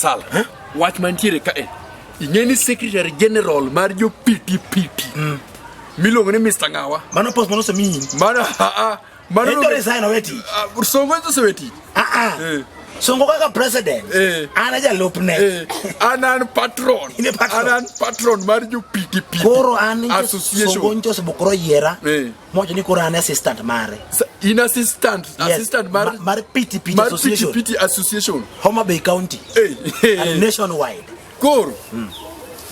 Masala. Watchman tiere ka e. Ingeni secretary general Mario PTPT. Milongo ni Mr. Ngawa. Mano post mano se min. Mano endo resign already. Songo to seweti. Songo kaka president. Ana ja lopne. Anan patron. Anan patron Mario PTPT. Koro ani association. Songo njo se bokoro yera. Mojo ni koro ani assistant mare. In assistant mare PTPT association. PTPT association. Homa Bay County. And nationwide. Koro.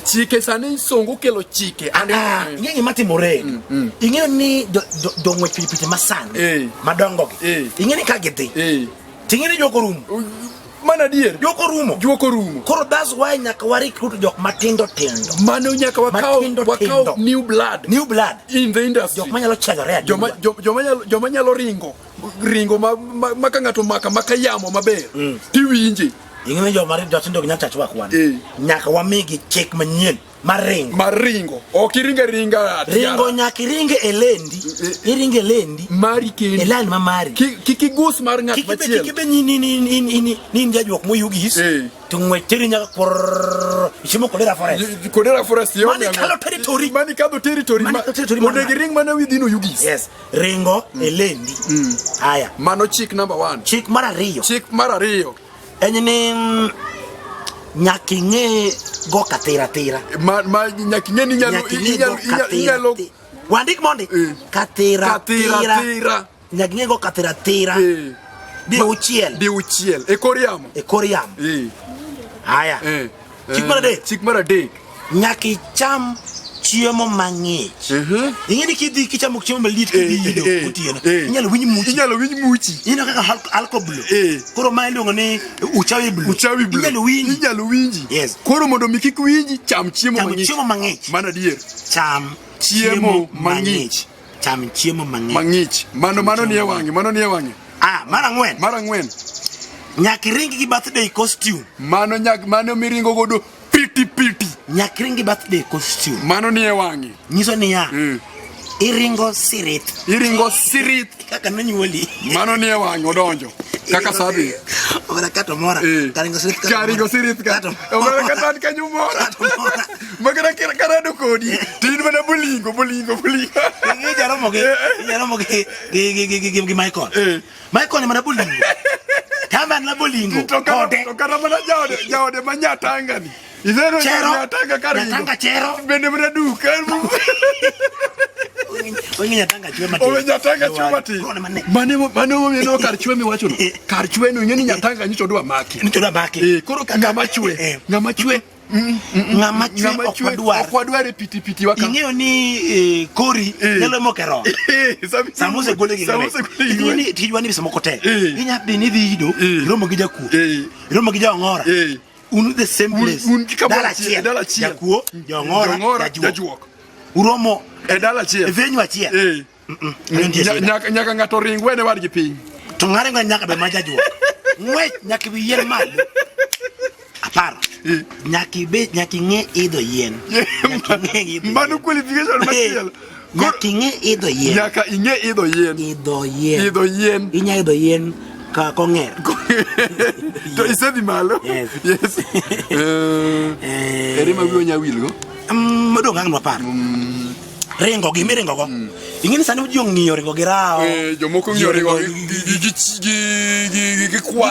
Chike sani songo kelo chike. Inge mati more. Inge ni do ngwe PTPT masani. Madongo. Inge ni kagete. Tingini jokorumo. Mana dier jokorumo. Koro that's why nyaka wari kutu jok matindo tendo. Mano nyaka wakao new blood in the industry. Jok manyalo chagore joma nyalo ringo makangato makayamo maber. Tiwinje. Ingene jo mari dotindo nyaka chwa kwan. Nyaka wamigi check manyen maringo. Okiringa ringo nyaka ringe elendi. Iringe lendi mari kendi. Elani mamari. Kikigus mar ngat machiel. Kikibe ni njajok moyugis. Tungweteri nyaka por ishimo kolera forest. Mani kalo territory. Odegi ring mana within yugis. Yes. Ringo elendi. Aya. Mano chick number 1. Chick mara rio. Enyine nyakinge go katira. Nyakinge ni nyalo wandik monde katira. Nyakinge go katira. Di uchiel. Ekoriam. Aya. Chick mara de. Nyaki cham chiemo mang'ich. Ingeni kidhi kichamo chiemo malit kidhi otieno. Inyalo winj muchi. Ino kaka alkoblo. Koro ma iluongo ni uchawi blue. Inyalo winji. Yes. Koro mondo mikik winji cham chiemo mang'ich. Mana dier. Cham chiemo mang'ich. Mano nie wangi. Mara ngwen. Nyaki ringi gi birthday costume. Mano miringo godo piti. Nyakringi birthday costume. Mano nie wangi. Nyiso ni ya. Iringo sirit. Kaka nanyuoli. Mano nie wangi odonjo. Kaka sabi. Ora kato mora. Karingo sirit. Ora kato kanyumora. Magara karado kodi. Tin mana bulingo. Ngi jaro moge. Gi Michael. Michael ni mana bulingo. Kama na bulingo. To kana mana jawde manyatanga ni. Izero nyatanga karingo. Nyatanga chero. Bende mana duka. Nyatanga chwe mati. Mane no karchwe mi wacho. Karchwe no ngeni nyatanga nyicho dwa maki. Koro ngama chwe. Ngama chwe okwadware piti waka. Ingeo ni kori nelo mokero. Samuse gole gi. Ingeni tijwa ni bisamokote. Inya bini vido. Romo gi jaku. Romo gi jangora. Unu the same place. Dala chia. Jakuo jangora jajuok. Uromo dala chia. Venyu achia. Nyaka ngato ringwene war gi piny. To ngare nyaka be majajuok. Ngwe nyaka bi yen malo. Apara. Nyaki nge idho yen. Mano qualification machielo. Nyaki nge idho yen. Nyaka inge idho yen. Inya idho yen ka konger. To isedhi malo. Yes. Erima wiyo nyawilgo. Madong ang'no apar. Ringo gi miringo go. Ingeni sani jo ng'iyo ringo gi rao. Jomoko ng'iyo ringo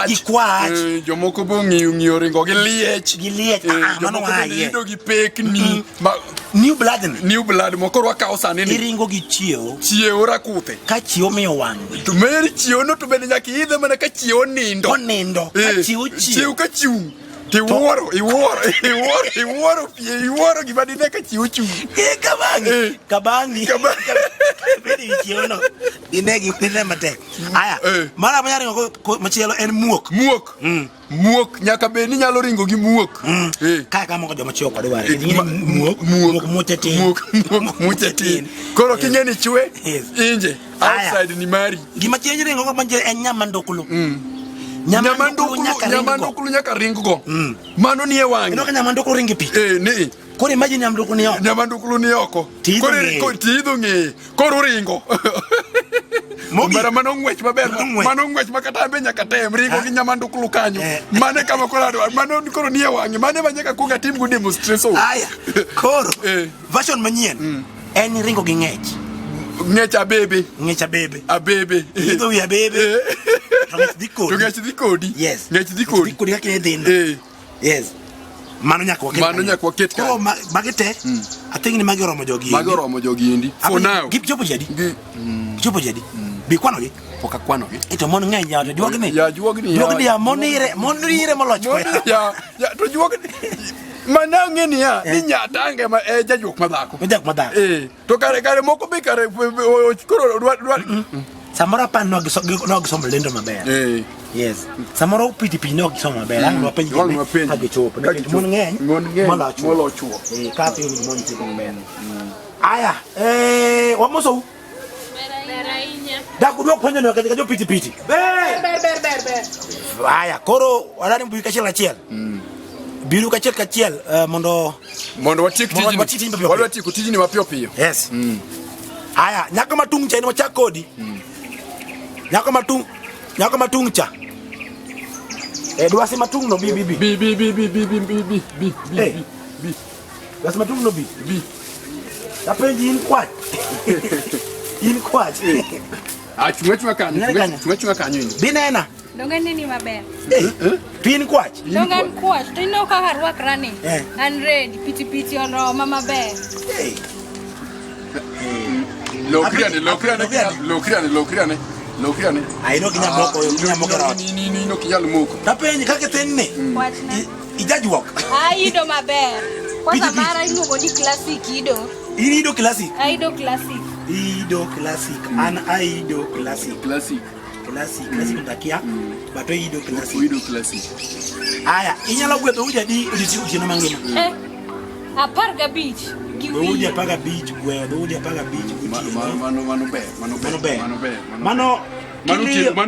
gi kwach. Jomoko bo ng'iyo ringo gi liech. Mano waye. Jomoko gi pekni. New blood moko rwaka sani ni. Iringo gi chiewo. Chiewo rakuthe. Ka chiewo miyo wang'. To meri chiewo no to bende nyaka idhe mana ka chiewo nindo. Ka chiewo ka chiung. Iwuoro gima dine ka chiwo chung. Kabangi. Bedi chiwo no. Inegi pile matek. Aya. Mara banya ringo machielo en muok. Muok nyaka be ni nyalo ringo gi muok. Kaka moko joma chiwo kod ware. Muok mutetin. Koro kingeni chwe. Inje. Outside ni mari. Gima chielo ringo ko manje en nyamandokulu. Nyamandokulu nyaka ringo. Mano nie wangi. Ino ka nyamandokulu ringi pi. Ni. Kore imagine nyamandokulu ni oko. Nyamandokulu ni oko. Kore tidho nge. Koro ringo. Mbara mano ngwech maber. Mano ngwech makata be nyaka tem ringo gi nyamanduklu kanyo. Mane kama kolado mano koro nie wangi. Mane manyaka kuga tim go demonstration. Aya. Koro. Version manyien. En ringo gi ngech. Ngech abebe. Ngech abebe. Abebe. Idho wi abebe. Ngech dikodi. Yes. Ngech dikodi. Dikodi kaka edhindo. Yes. Mano nyaka waket. Koro magite. I think ni magi oromo jogi. Magi oromo jogi endi. For now. Gichopo jadi. Gichopo jadi. Bi kwanogi. Poka kwanogi. Ito mon ng'eny ya to juogni. Ya juogni. Juogni ya monire moloch ko. Ya to juogni. Mana ngeni ya ni nyatange ma jajuk madhako. Jajuk madhako. To kare moko be kare koro dwa. Samora pan no gisomo lendo maber. Yes. Samoro piti no gisomo maber. Ang'o penji. Ka gichopo. Mon ng'eny. Moloch. Ka piny mon tiko maber. Aya, wamoso. Da kudwa kwenye no katika jo piti. Ber. Aya, koro wadani mbuyi kachiel. Biru kachiel mondo watik tijini. Watik tijini mapio pio. Yes. Aya, nyaka matung cha ni wachak kodi. Nyaka matung cha. Dwasi matung no bi. Dwasi matung no bi. Tapenji in kwach. In kwach. Chunga kanyo. Binena. Dongan nini maber. Pin kwach. Dongan kwach. Tino ka harwak rani. And red piti ono mama ber. Lokriane. Ai no kinya moko ro. Ni no kinya moko. Tapenji kake tenne. Kwach na. Ijajuok. Ai do maber. Kwanza mara iluongo ni classic ido. Ido classic. Aido classic. Ido classic. An aido classic. Classic ndakia. Bato ido classic. Ido classic. Aya, inyalo gwetho ujadi odiochieng' mangima. Aparga beach. Udi apaga beach gwetho, udi apaga beach gutieno. Mano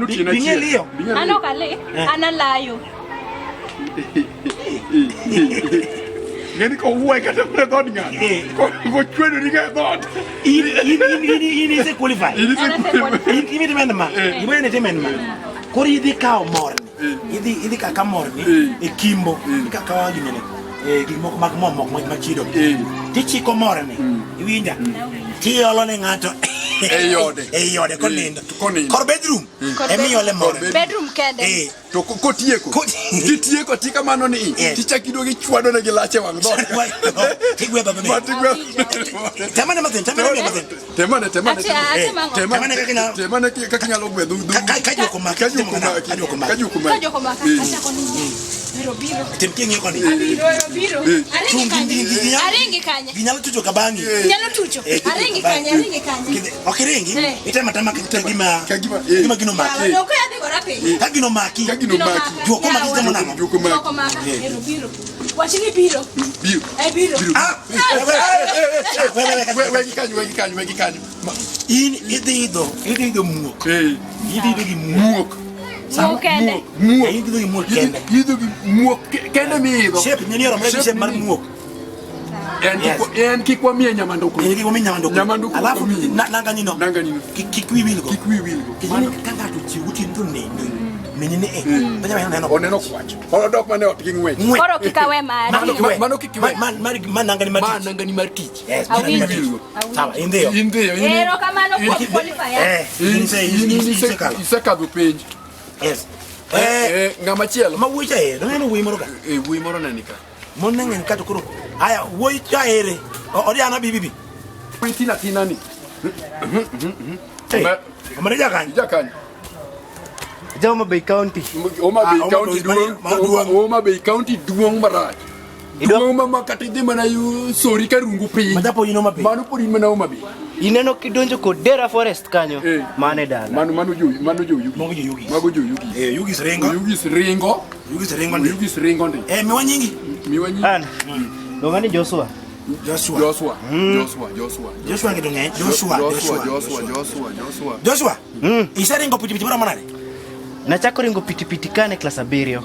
tienachie. Ano kale, analayo. Ngeni ko wuoi kata pre dod ng'ato. Ko chwedo ni ga dod. In is qualified. In temenma. Ibene temenma. Kori idhi kao morni. Idhi kaka morni e kimbo. Kaka wangi nene. Gimoko mag momok machido. Tichiko morni. Iwinja. Tiolo ne ng'ato. Eyode konindo. Kor bedroom. Emiole morni. Bedroom kede. To kotieko. Kitieko tika mano ni. Tichakido gi chwado ne gi lache wang dod. Tigwe baba ne. Temane matin. Temane kaka nyalo gwedho. Kajoko maka. Biro. Temkingi koni. Biro. Arengi kanya. Ginyalo tucho kabangi. Arengi kanya. Okirengi. Itema gima gino maki. Noko yadhi gorape. Kagino maki. Juoko maki temo namo. Juoko maka. Biro. Wachini biro. Biro. Wegi kanyo. In idhido muok. Idhido gi muok. Kende. Muok kende. Idhido gi muok kende mi idho. Shape nyeni oro mredi shape mar muok. En kikwa miye nyamanduklu. Alafu nanga nino. Kikwi wilgo. Mano kanga tuchiuti ndo nendo. Menine oneno kwach. Dok mane ot gi ng'wech. Koro kikawe mari. Mano kikiwe. Mananga ni mar tich. Yes. Sawa, indio. Ero kamano kwa qualifier. Isekadho penj. Yes. Ng'ama chielo. Ma wuocha neno wuoyi moro ka. Wuoyi moro neni ka. Mon nengen ka to koro. Aya, wuoyi cha ere. Odiana bibi. Tina ni. Amare jakan. Homa Bay County. Homa Bay County duong marach. Duong makati dhi mana yu sori ka rungu piny. Madapo ino mabe. Mano pod in mana Homa Bay. Ineno kidonjo kod Dera Forest kanyo. Mane dala. Mano jo yugi. Mago jo yugi. Yugis ringo. Yugis ringo ndi. Miwa nyingi. An. Dongani Joshua ngidonge. Joshua. Isa ringo piti mara manade. Nachako ringo piti kane class 7.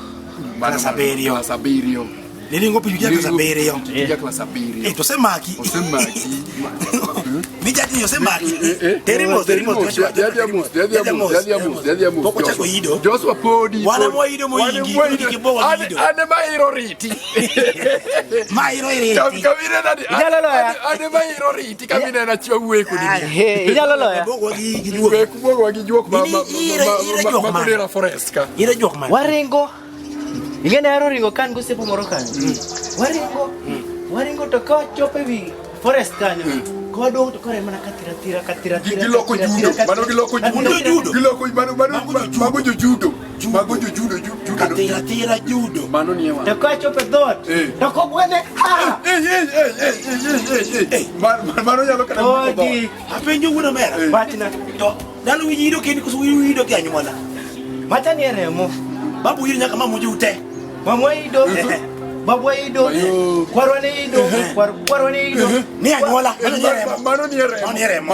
Class 7. Nilingo pigia kwa sabere yo. Pigia kwa sabere. To semaki. Osemaki. Mijati yo semaki. Terimo. Diadiamo. Poko chako ido. Joshua podi. Wana mo ido mo ingi. Ane mairo riti. Mairo riti. Kamine nani. Ane mairo riti. Kamine na chiwa uweku nini. Inyalo ya. Bogo gi Uweku wagi juok makulera forest ka. Ira jok man. Waringo. Ingene aro ringo kan gosiepo moro kanyo. Waringo to ka chope wi forest kanyo. Kodo to kore mana katira. Giloko judo. Mano giloko judo. Giloko mago judo. Katira judo. Mano ni ewa. To ka chope dot. To ko bwene. Mano nyalo kana. Odi. Apenjo wuno mera. Batina. To dalo wido keni kusu wido kyanyu mwana. Mata ni remo. Babu yiri nyaka mamu jute. Mamwa ido. Babu ido. Kwarwane ido. Kwarwane ido. Ni anyola. Mano ni remo.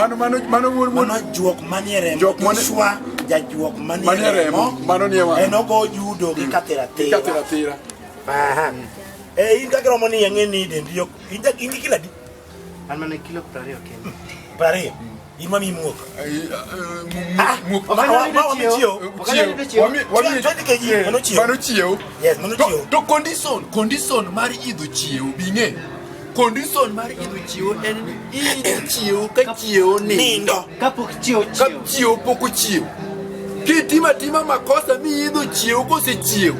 Mano juok maniere. Juok mane shwa ja juok maniere. Mano ni ewa. Enogo judo gi katira. Aha. Inga gromo ni yangeni dendio. Inga kila di. Almana kilo 20 kende. Pare. Imami muok. Mano chiew. Yes, mano chiew. To condition mari idho chiew binge. Condition mari idho chiew en idho chiew ka chiew nindo. Kapok chiew. Chiew poko chiew. Kitima makosa mi idho chiew kose chiew.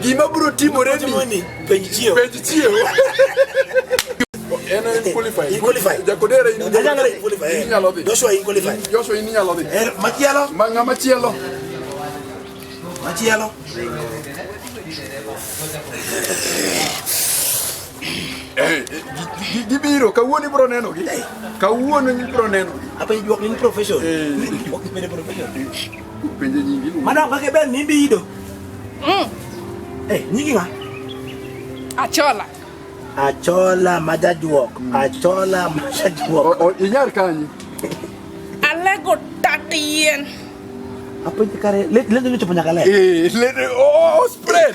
Gima bro timore ni penj chiew. En qualified. Jakodera qualified. Joshua in qualified. Joshua in nyalo dhi. Machielo. Manga machielo. Gibiro kawuono ibro neno gi. Kawuono ibro neno gi. Apa juok ni profession. Juok ni profession. Penje nyingi. Mana kake ben ni bido. Nyingi nga? Achola majajuok. Inyar kanyi. Alego tatien. Apa kare lendo ni chopo nyaka le. Spread.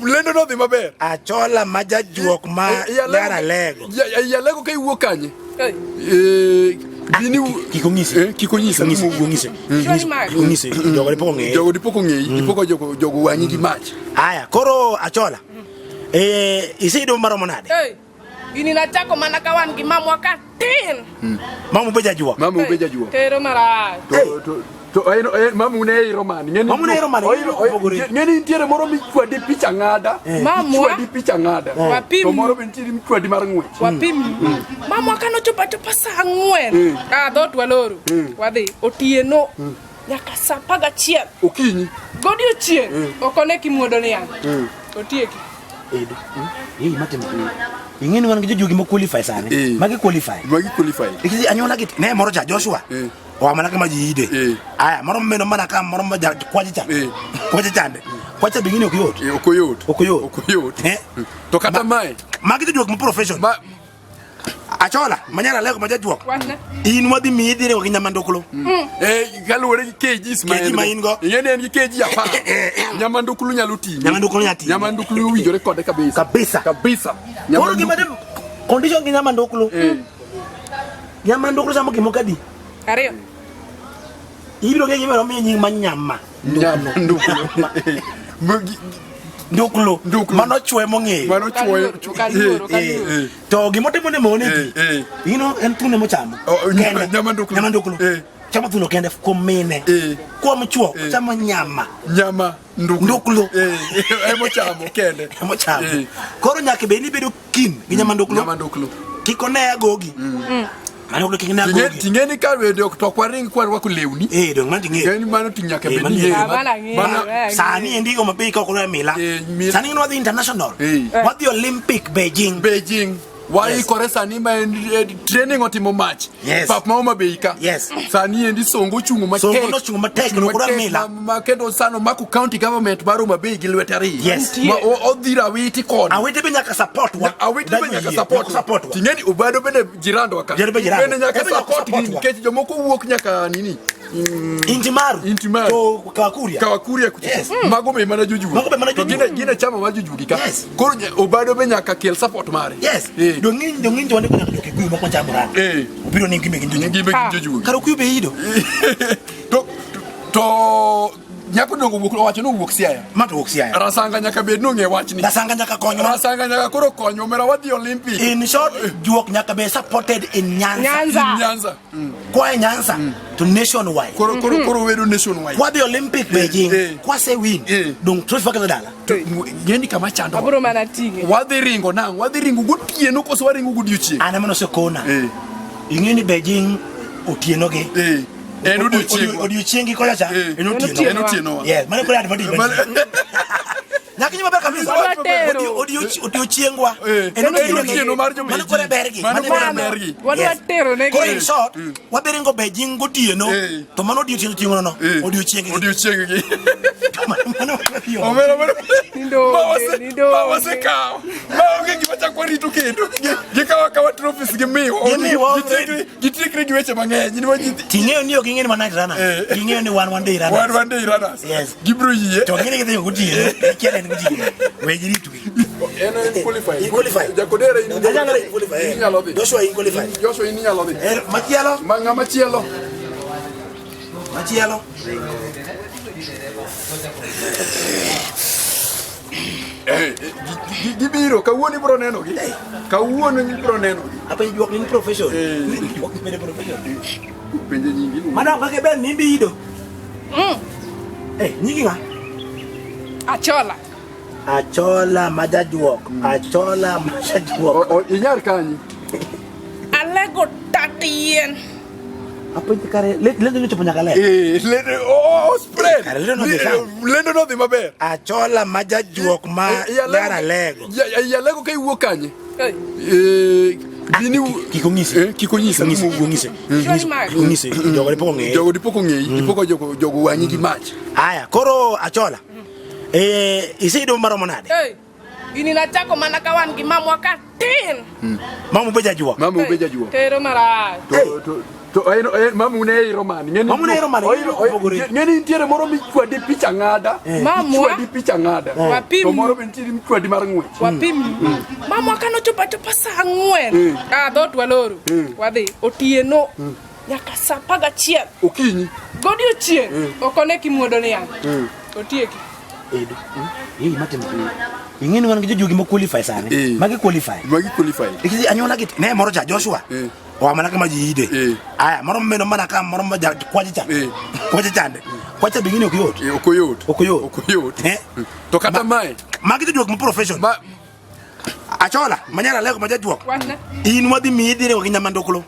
Lendo no dhi maber. Achola majajuok ma lara lego. Ya lego kai wuok kanye. Bini kikonyisa. Jogo dipoko ng'eyi. Dipoko jogo wanyi gi mach. Aya, koro achola. Isido maromo nade? Ini nachako mana kawan gi mamwa ka tin. Mamu beja juok. Tero mara. Mamu ne romani. Ngeni ntiere moro mi kwadi picha ngada. Kwadi picha ngada. Wapim. To moro bentiri mi kwadi mar ng'wech. Wapim. Mamwa kano chopa sa ang'wen. Dot waloro. Wadhi otieno. Nyaka sa 11. Okinyi. Godiochieng'. Okone kimuodo ni yang. Otieki. Matemo. Ingeni wan gi jogi mo qualify sane. Magi qualify. Ikisi anyola git ne moro ja Joshua. O mana kama jiide. Aya moro meno mana kama moro ma kwaji cha. Kwaji chande. Kwacha bingine okuyot. To kata mai. Magi jogi mo profession. Achola manyara lego majajuok. In wadi mi dire ko nyamandoklo. Galore gi kgs ma ingo. Yene en gi kg apa. Nyamandoklo nyalo ti. Nyamandoklo winjore kode kabisa. Koro gi madem condition gi nyamandoklo. Nyamandoklo samo kimokadi. Ariyo. Ibiro ge gimero mi nying manyama. Nduklo mano chwe mong'eyo to gimotimo ne mone gi en tune mochamo nyamanduklo chamo thuno kende kuom mine kuom chuo chamo nyama nduklo emochamo kende koro nyaka beni bedo kin gi nyamanduklo kiko ne agogi mano lo kingina agogi tingeni ka wedo to kwaring kwarwa ku lewni dong man tinge yani mano tinyaka beni sani endigo mabe ko ko mila sani no the international what the Olympic Beijing why koresa ni ma training otimo match pap ma beika sani endi songo chungu ma no kura mila ma kendo sano maku county government baro ma be gilwetari ma odhira witi kon awete be nyaka support support tingeni ubado bene jirando waka bene nyaka support ni kechi jomoko wuok nyaka nini Intimaru to Kawakuria yes. Mago me mana juju to gine chama ma juju ka koro obado be nyaka kel support mare yes dongin to ne ko Kikuyu mo kwanja mura obiro ni ngime juju Kawakuyu be ido to nyako dongo wacho no wuok Siaya mato wuok Siaya rasanga nyaka bed no nge wachni rasanga nyaka konyo koro konyo mera wadhi Olympic in short juok nyaka be supported in Nyanza kwa Nyanza to nationwide koro wedo nationwide wadhi Olympic Beijing kwa se win dong trophy ka dala gendi kama chando aburo mana tinge wadhi ringo gotieno koso waringo godiochie ana mano se kona ingeni Beijing otieno ge en odiochiengi kola cha en otieno yes mane kola advantage Nakinyo maber kabisa odiochiengwa en otieno mar jo mane kola bergi wadwa tero ne in short waberingo Beijing gotieno to mano odiochiengo no odiochiengi omero nindo mawase kao maonge gima chakwa rito kendo gikawa trophies gitikre gi weche mang'eny ting'eyo ni oking'eni ma night runner ting'eyo ni one day runners yes gibro yie to ng'eni gidhi gotieno kielen gotieno weji ritu en qualify jakodera in Joshua in qualify inyalo dhi machielo gibiro kawuono ibro neno gi apa juok ni profession penje nyingi madam kake ben ni bido nyingi nga Achola majajuok inyar kanyi alego tatien apa kare lendo ni chopo nyaka le spread lendo no dhi maber Achola majajuok ma yara lego ya lego kai wuok kanye bini kikonyisa jogo dipoko ng'eyi jogo wanyi gi mach aya koro Achola isido maromo nade ini nachako mana kawan gi mamwa ka tin mamu beja juok tero mara to mamu ne romani ngeni ntiere moro michwadi picha ng'ada wapim to moro ntiere michwadi mar ng'wech wapim mamwa kano chopa sa 4 dot waloro wadhi otieno nyaka sa 11 okinyi godiochieng okone kimuodo ne yang otieki edo matemo ingeni wan gi jogi mo qualify sane magi qualify ikisi anyona git ne moro cha Joshua o mana kama jiide aya moro meno mana kama moro maja kwaje chande kwacha bingine okuyot to kata mai magi jogi mo profession Achola manyara lego majajuok in wadhi midire ko nyamandoklo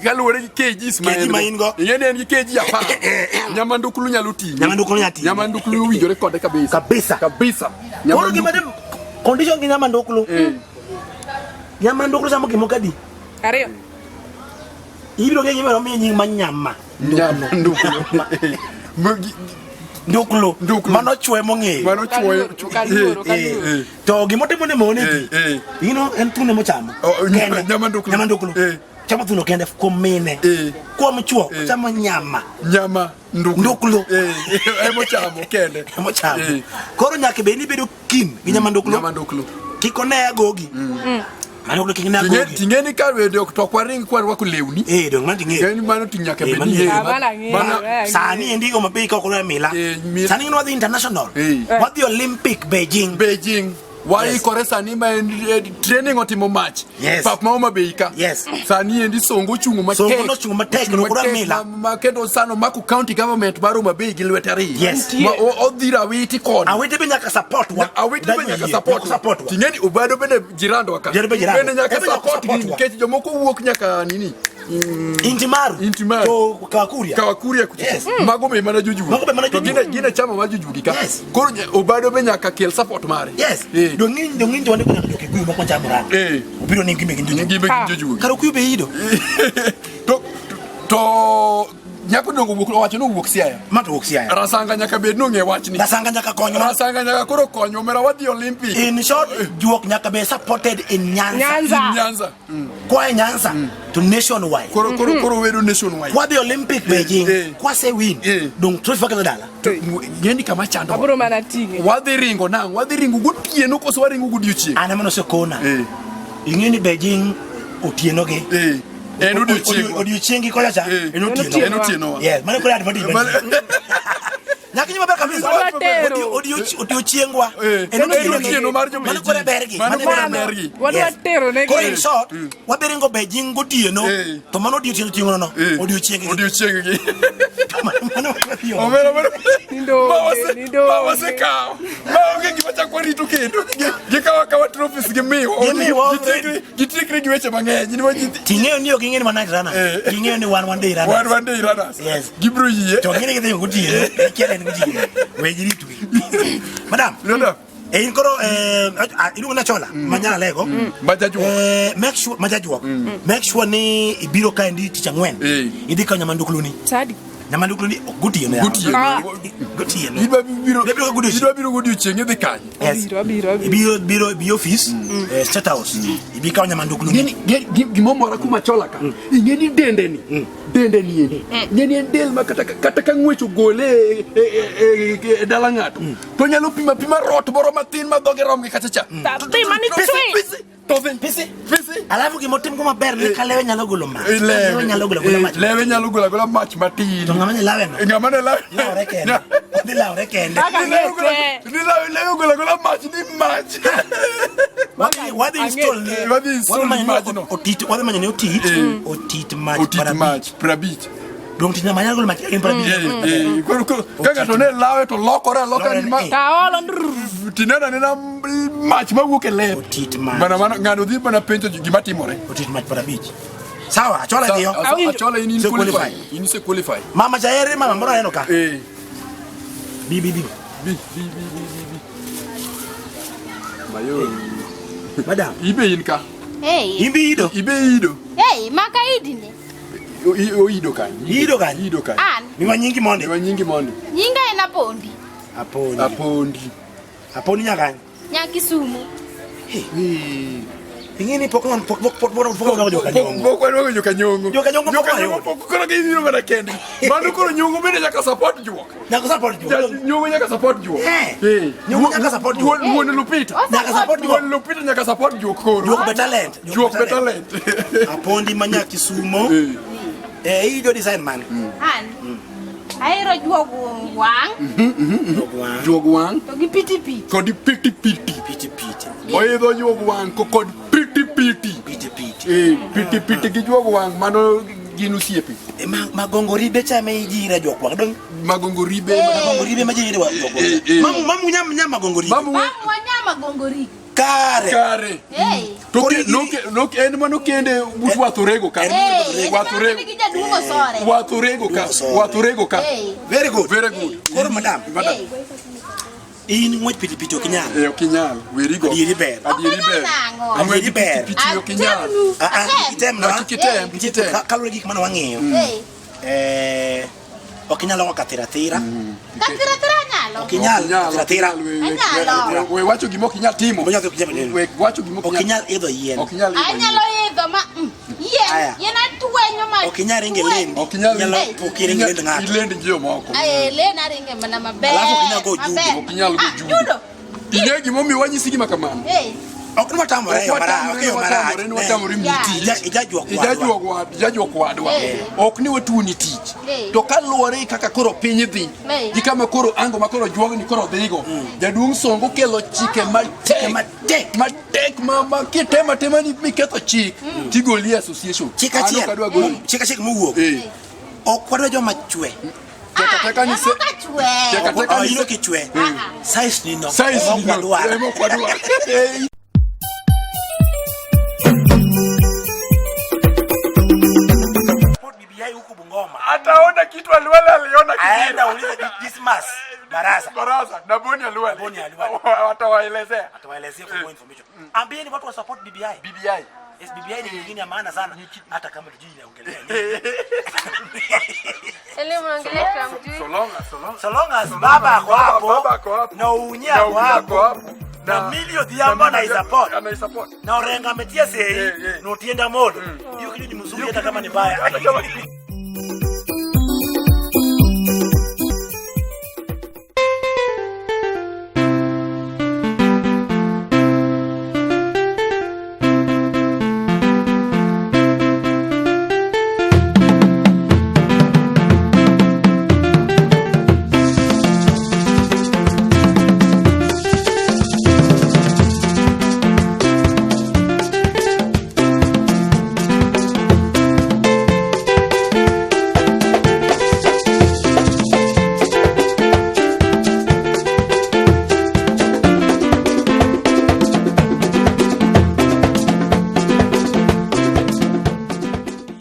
galuore gi kgs maingo yene en gi kg apa nyamandoklo nyalo ti nyamandoklo winjore kode kabisa nyamandoklo gi madem condition gi nyamandoklo samo kimokadi ariyo ibiro ge gimero mi nying manyama nduklo mano chwe mong'eyo to gimotimo ne mone ino en tune mochamo nyamanduklo chamo tuno kende komine kuom chuo chamo nyama nduklo emochamo kende koro nyaka beni bedo kin gi nyamanduklo kiko ne agogi mano ko kingina agogi tingeni ka wedo to kwaring kwarwa ku lewni dong mano tingeni gani mano tinyaka beni sani ndigo mabe ko ko mila sani no the international what the Olympic Beijing why koresa ni ma training otimo match pap ma beika sani endi songo chungu matek no kura mila makendo sano maku county government baro mabe gi lwetari ma odhira witi kon awete be nyaka support tingeni ubado bene jirando waka bene nyaka support ni kechi jomoko wuok nyaka nini Intimaru to Kawakuria mago me mana juju to gine chama ma juju ka koro obado be nyaka kel support mare dongin to ne ko Kikuyu mo kwanja mura obiro ni ngime juju Kawakuyu be ido to nyako dongo wacho no wuok Siaya. Mato wuok Siaya. Rasanga nyaka bed no nge wachni. Rasanga nyaka konyo. Rasanga nyaka koro konyo mera wadhi Olympic. In short, juok nyaka be supported in Nyanza. Kwa Nyanza to nationwide. Koro wedo nationwide. Kwa the Olympic Beijing. Kwa se win. Dong trophy fakelo dala. Yendi kama chando. Aburo mana tinge. Wadhi ringo nang, wadhi ringo gotieno koso waringo godiochieng. Ana mano se kona. Ingeni Beijing otieno ge. En odiochiengi kola cha. En otieno. Yes, mane kola advantage. Nyaki maber kabisa. Odiochiengwa. En otieno mar jo mane kola bergi. Wadwa tero ne. Ko in short, waberingo Beijing gotieno. To mano odiochiengo no. Odiochiengi. Omera. Nindo. Mawase kao. Maonge gima chakwa rito kendo. Gikawa trophies gimiwo. Gitikre gi weche mang'eny. Ting'eyo ni oking'eni mana rana. Ting'eyo ni one day rana. One day runners. Yes. Gibro yie. To ng'eni gidhi gotieno. Kielen gotieno. Wejiritu. Madam. In koro iluongo na chola manyala lego make sure ni ibiro ka ndi tich ang'wen idhi ka nyamandukluni Sadi nyamandukluni gotieno biro godiochieng' idhi kanye biro office state house ibi ka nyamandukluni gimomora kuma chola ka ing'eni dendeni ng'eni en del ma kata ka ng'wech ogole e dala ng'ato to nyalo pima rot moro matin ma dhoge rom gi kacha cha Pisi. Alafu gimotim ko maber ni kalewe nyalo golo mach. Lewe nyalo golo mach matin. To ng'ama ne lawe no. Ng'ama ne lawe. Laure kende. Lewe golo mach ni mach. Wadi install mach no. Wadi manyo ne otit mach prabich. Dong tina manyalo golo mach en prabich. Koro kaka to ne lawe to lokora ni mach. Kaolo Tinena nena mach mawuok e lep. Otit mach. Mana ng'ano dhi mana penjo gima timore. Otit mach prabich. Sawa, achola dio. Achola in qualify. In se qualify. Mama jaere mama mbona neno ka? Bi. Mayo. Madam. Ibe inka. Hey. Ibe ido. Hey, maka idine. Ido kan. An. Ni wanyingi monde. Nyinga ena pondi. Apondi nyakani. Nyakisumu. Ingini pokon joka nyongo. Joka nyongo. Koro ke biro mana kende. Mano koro nyongo bende nyaka support juok. Nyongo nyaka support juok. Nyongo nyaka support juok. Wuon Lupita. Nyaka support juok koro. Juok be talent. Apondi manyakisumo. Ido design man. An. Aero juog wang. To gi piti. Kod piti. Oidho juog wang kod piti. Piti gi juog wang mano gin osiepe. Magongoribe chame ijira jok wang dong. Magongoribe ma jira jok wang. Mamu nyam magongoribe. Magongoribe. Kare. Hey. Nok en mano kende wathorego ka. Wathorego ka. Very good. Koro madam. In ng'wech piti okinyal. Okinyal. Weri go. Adieri ber. Ang'wech piti okinyal. Kitem. Kalure gik mano wang'eyo. Okinyal ongo katira. Okinyal. We wacho gimo okinyal timo. We wacho gimo okinyal idho yien. Anyalo idho ma yien atwenyo ma. Okinyal ringe lendi. Okinyal pokiringe lendi ng'ato. Ilendi jio moko. Len aringe mana maber. Alafu okinyal go judo. Okinyal go judo. Inge gimo mi wanyisi gima kamano. Okuma tamore mara. Ijajuok wadwa. Ok ni watuni tich. To kaluore kaka koro piny dhi. Gi kama koro ango ma koro juogni koro dhigo. Jaduong' Songo kelo chike matek ma kitema ni miketho chik. Tigoli association. Chik mowuok. Ok wadwa joma chwe. Teka ni se. Teka ni kichwe. Size ni no. Kwadwa. Ataona kitu aliona kitu. Aenda uliza Dismas Baraza na Boni Alwale. Atawaelezea for more information. Ambieni watu wa support BBI. SBBI ni nyingine ya maana sana hata kama tujui inaongelea nini. Ele mwangalia kama mjui. So long as baba ako hapo na unya wako na milioni yamba na support. Na orenga metia sei no tienda modo. Hiyo kitu ni mzuri hata kama ni baya.